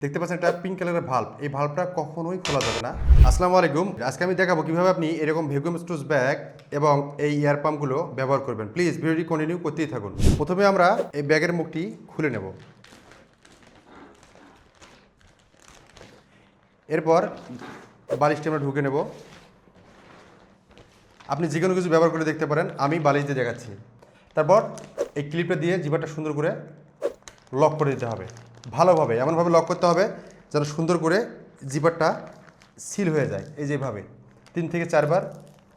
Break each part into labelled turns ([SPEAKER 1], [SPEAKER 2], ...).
[SPEAKER 1] দেখতে পাচ্ছেন একটা পিঙ্ক কালারের ভাল্ব, এই ভাল্বটা কখনোই খোলা যাবে না। আসসালামু আলাইকুম, আজকে আমি দেখাবো কিভাবে আপনি এরকম ভ্যাকুয়াম স্টোরেজ ব্যাগ এবং এই এয়ার পাম্পগুলো ব্যবহার করবেন। প্লিজ ভিডিওটি কন্টিনিউ করতেই থাকুন। প্রথমে আমরা এই ব্যাগের মুখটি খুলে নেব। এরপর বালিশটি আমরা ঢুকে নেব। আপনি যে কোনো কিছু ব্যবহার করে দেখতে পারেন, আমি বালিশ দিয়ে দেখাচ্ছি। তারপর এই ক্লিপটা দিয়ে জিপারটা সুন্দর করে লক করে দিতে হবে ভালোভাবে, এমনভাবে লক করতে হবে যেন সুন্দর করে জিপারটা সিল হয়ে যায়। এই যেভাবে 3 থেকে 4 বার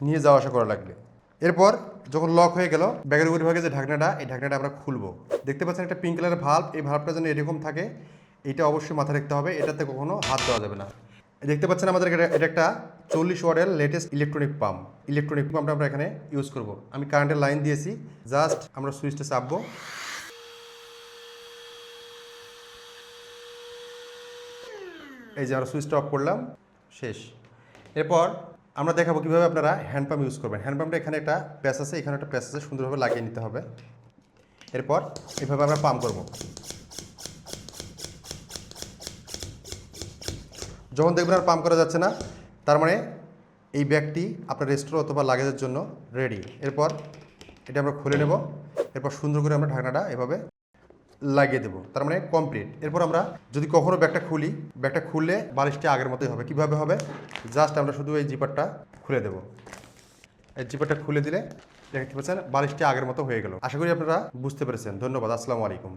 [SPEAKER 1] নিয়ে যাওয়া আসা করা লাগবে। এরপর যখন লক হয়ে গেল, ব্যাগের উপরিভাগে যে ঢাকনাটা, এই ঢাকনাটা আমরা খুলবো। দেখতে পাচ্ছেন একটা পিঙ্ক কালারের ভাল্ব, এই ভাল্বটা যেন এরকম থাকে, এটা অবশ্যই মাথায় রাখতে হবে। এটাতে কখনো হাত দেওয়া যাবে না। দেখতে পাচ্ছেন আমাদের এটা একটা 40 ওয়াটের লেটেস্ট ইলেকট্রনিক পাম্প আমরা এখানে ইউজ করব। আমি কারেন্টের লাইন দিয়েছি, জাস্ট আমরা সুইচটা চাপবো। এই যে আমরা সুইচটা অফ করলাম, শেষ। এরপর আমরা দেখাবো কীভাবে আপনারা হ্যান্ড পাম্প ইউজ করবেন। হ্যান্ড পাম্পটা এখানে একটা প্যাচ আছে, এখানে একটা প্যাচ আছে, সুন্দরভাবে লাগিয়ে নিতে হবে। এরপর এভাবে আমরা পাম্প করব। যখন দেখবেন আর পাম্প করা যাচ্ছে না, তার মানে এই ব্যাগটি আপনার রেস্টুরেন্ট অথবা লাগেজের জন্য রেডি। এরপর এটা আমরা খুলে নেব। এরপর সুন্দর করে আমরা ঢাকনাটা এভাবে লাগিয়ে দেবো, তার মানে কমপ্লিট। এরপর আমরা যদি কখনও ব্যাগটা খুলি, ব্যাগটা খুললে বালিশটি আগের মতোই হবে। কীভাবে হবে? জাস্ট আমরা শুধু এই জিপারটা খুলে দেবো। এই জিপারটা খুলে দিলে দেখতে পাচ্ছেন বালিশটি আগের মতো হয়ে গেল। আশা করি আপনারা বুঝতে পেরেছেন। ধন্যবাদ। আসসালামু আলাইকুম।